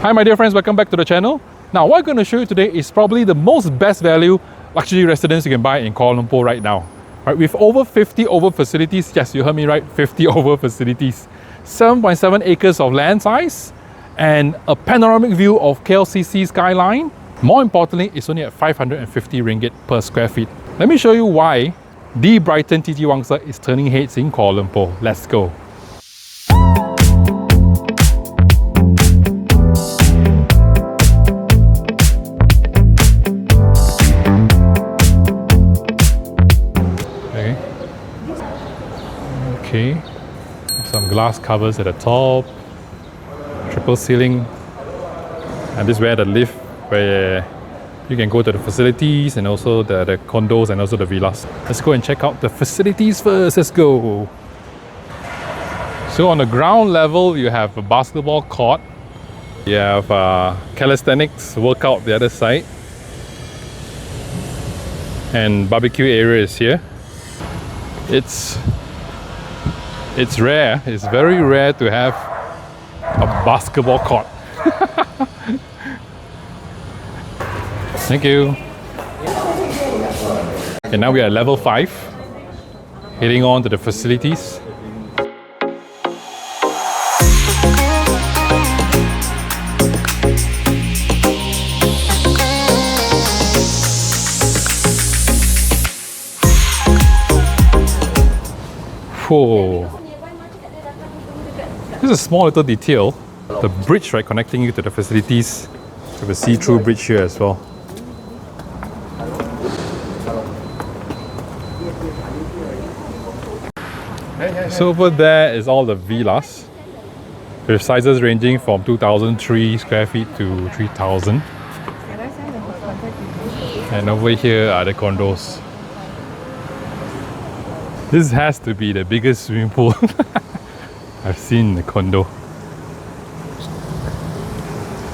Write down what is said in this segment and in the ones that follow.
Hi my dear friends, welcome back to the channel. Now what I'm going to show you today is probably the most best value luxury residence you can buy in Kuala Lumpur right now. Right, with over 50 facilities, yes, you heard me right, 50 facilities. 7.7 acres of land size and a panoramic view of KLCC skyline. More importantly, it's only at 550 ringgit per square feet. Let me show you why the Brighton Titiwangsa is turning heads in Kuala Lumpur. Let's go. Okay, some glass covers at the top, triple ceiling, and this is where the lift, where you can go to the facilities and also the condos and also the villas. Let's go and check out the facilities first. Let's go. So on the ground level, you have a basketball court. You have calisthenics workout the other side, and barbecue area is here. It's rare, it's very rare to have a basketball court. Thank you. And now we are at level 5, heading on to the facilities. Whoa. This is a small little detail. The bridge, right, connecting you to the facilities. We have a see-through bridge here as well. So over there is all the villas, with sizes ranging from 2,003 square feet to 3,000. And over here are the condos. This has to be the biggest swimming pool I've seen in the condo.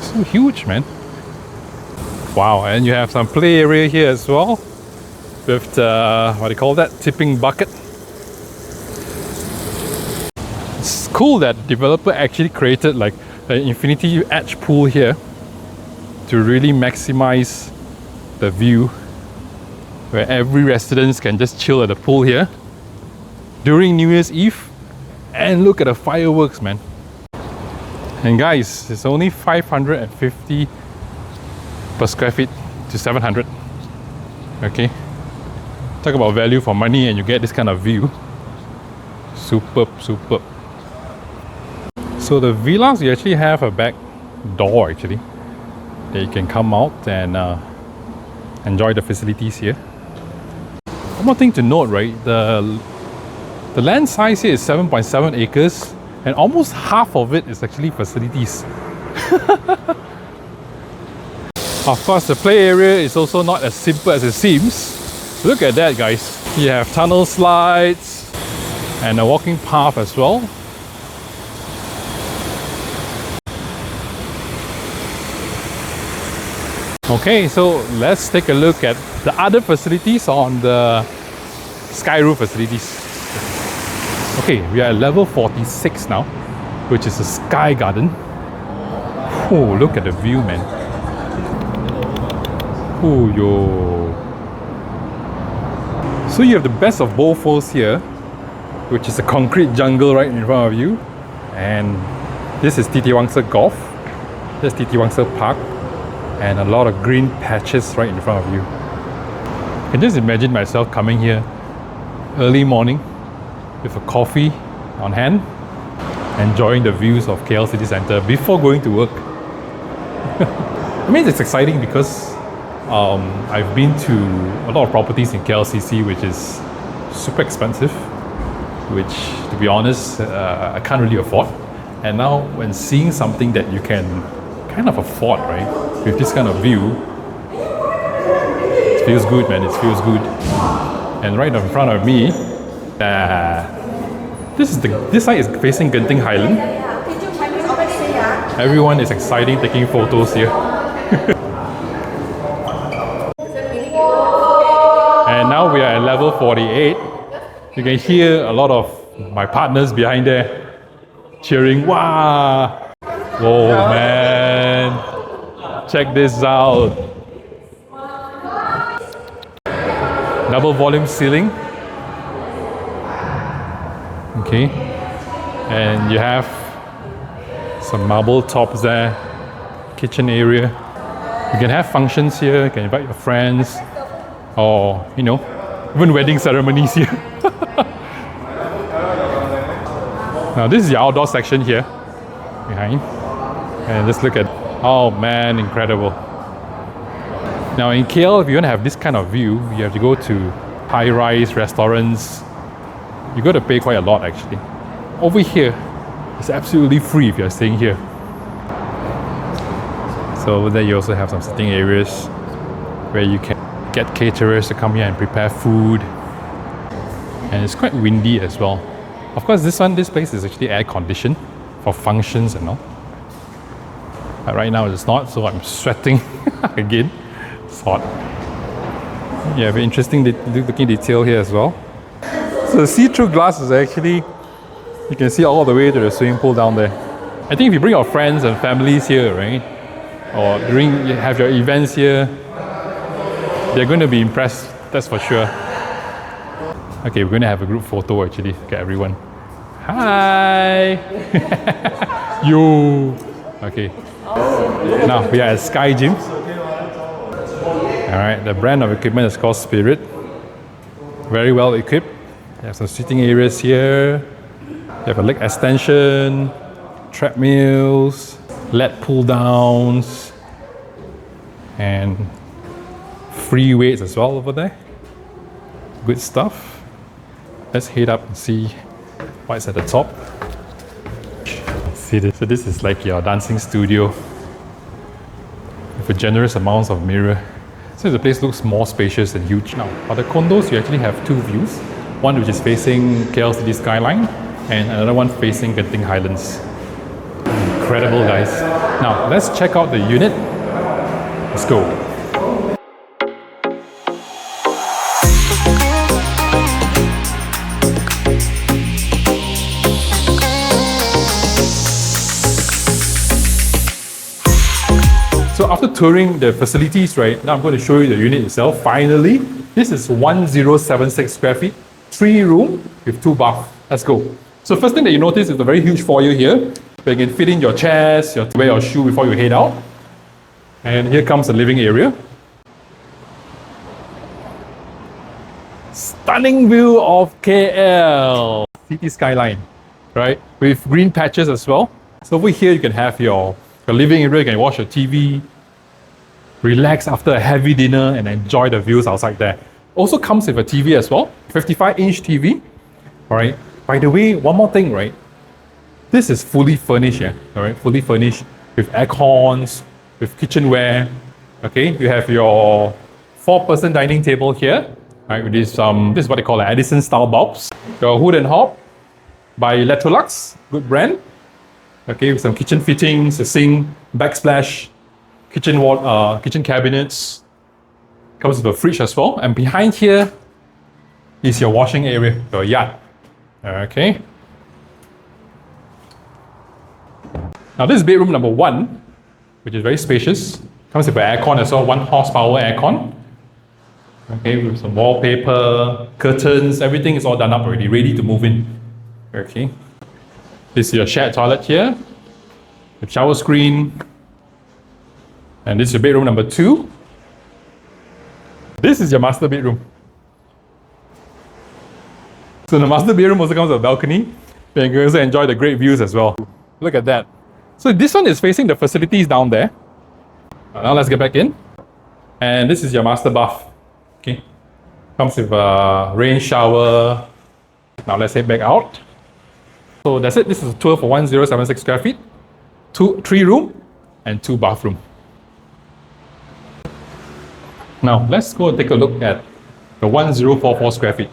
So huge, man. Wow, and you have some play area here as well, with the, what do you call that, tipping bucket. It's cool that the developer actually created like an infinity edge pool here to really maximize the view, where every resident can just chill at the pool here during New Year's Eve and look at the fireworks, man. And guys, it's only 550 per square feet to 700. Okay, talk about value for money, and you get this kind of view. Superb. So the villas, you actually have a back door actually that you can come out and enjoy the facilities here. One more thing to note, right? The land size here is 7.7 acres, and almost half of it is actually facilities. Of course, the play area is also not as simple as it seems. Look at that, guys. You have tunnel slides and a walking path as well. Okay, so let's take a look at the other facilities on the sky roof facilities. Okay, we are at level 46 now, which is a sky garden. Oh, look at the view, man. Oh, yo. So you have the best of both worlds here, which is a concrete jungle right in front of you. And this is Titiwangsa Golf. There's Titiwangsa Park. And a lot of green patches right in front of you. I can just imagine myself coming here early morning with a coffee on hand, enjoying the views of KL City Centre before going to work. I mean, it's exciting because I've been to a lot of properties in KLCC which is super expensive, which, to be honest, I can't really afford. And now when seeing something that you can kind of afford, right, with this kind of view, it feels good, man. It feels good. And right in front of me, this side is facing Genting Highlands. Everyone is excited taking photos here. And now we are at level 48. You can hear a lot of my partners behind there cheering. Wow! Whoa, man! Check this out. Double volume ceiling. Okay. And you have some marble tops there. Kitchen area. You can have functions here. You can invite your friends. Or, you know, even wedding ceremonies here. Now this is the outdoor section here. Behind. And just look at, oh man, incredible. Now in KL, if you want to have this kind of view, you have to go to high-rise restaurants. You got to pay quite a lot actually. Over here, it's absolutely free if you're staying here. So over there you also have some sitting areas where you can get caterers to come here and prepare food. And it's quite windy as well. Of course this place is actually air conditioned for functions and all. But right now it's not, so I'm sweating again. It's hot. Yeah, very interesting looking detail here as well. So the see-through glass is actually, you can see all the way to the swimming pool down there. I think if you bring your friends and families here, right, or you have your events here, they're going to be impressed, that's for sure. Okay, we're going to have a group photo actually, get everyone. Hi! Yo! Okay. Now we are at Sky Gym. Alright, the brand of equipment is called Spirit. Very well equipped. You have some sitting areas here. You have a leg extension, treadmills, LED pull downs, and free weights as well over there. Good stuff. Let's head up and see what's at the top. See this? So this is like your dancing studio with a generous amounts of mirror. So the place looks more spacious and huge now. For the condos, you actually have two views. One which is facing KLCC skyline and another one facing Genting Highlands. Incredible, guys. Now, let's check out the unit. Let's go. So after touring the facilities, right, now I'm going to show you the unit itself. Finally, this is 1076 square feet, 3 room with 2 baths. Let's go. So first thing that you notice is a very huge foyer here, where you can fit in your chairs, wear your shoe before you head out. And here comes the living area. Stunning view of KL. City skyline, right? With green patches as well. So over here you can have your living area, you can watch your TV, relax after a heavy dinner and enjoy the views outside there. Also comes with a TV as well, 55-inch TV. Alright, by the way, one more thing, right? This is fully furnished, yeah? Alright, fully furnished with air cons, with kitchenware. Okay, you have your 4-person dining table here. Right, with this is what they call an Edison style bulbs. Your hood and hob by Electrolux, good brand. Okay, with some kitchen fittings, a sink, backsplash, kitchen cabinets. Comes with a fridge as well. And behind here is your washing area, your yard. Okay. Now this is bedroom number 1, which is very spacious. Comes with an aircon as well, 1 horsepower aircon. Okay, with some wallpaper, curtains, everything is all done up already, ready to move in. Okay. This is your shared toilet here, the shower screen, and this is your bedroom number 2. This is your master bedroom. So the master bedroom also comes with a balcony, where you can also enjoy the great views as well. Look at that. So this one is facing the facilities down there. Now let's get back in. And this is your master bath. Okay, comes with a rain shower. Now let's head back out. So that's it. This is a tour for 1076 square feet, 3 room and 2 bathroom. Now let's go and take a look at the 1044 square feet.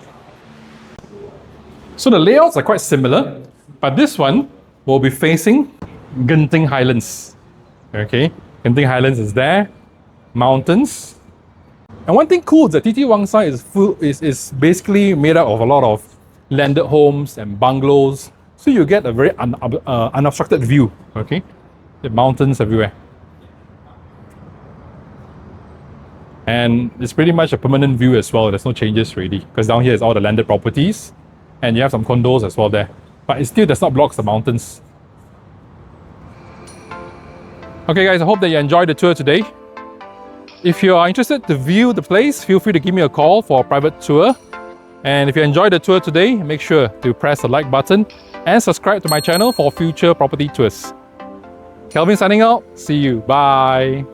So the layouts are quite similar, but this one will be facing Genting Highlands. Okay, Genting Highlands is there, mountains. And one thing cool is that Titiwangsa is basically made up of a lot of landed homes and bungalows. So you get a very unobstructed view, okay? The mountains everywhere. And it's pretty much a permanent view as well. There's no changes really, because down here is all the landed properties, and you have some condos as well there. But it still does not block the mountains. Okay guys, I hope that you enjoyed the tour today. If you are interested to view the place, feel free to give me a call for a private tour. And if you enjoyed the tour today, make sure to press the like button and subscribe to my channel for future property tours. Kelvin signing out. See you. Bye.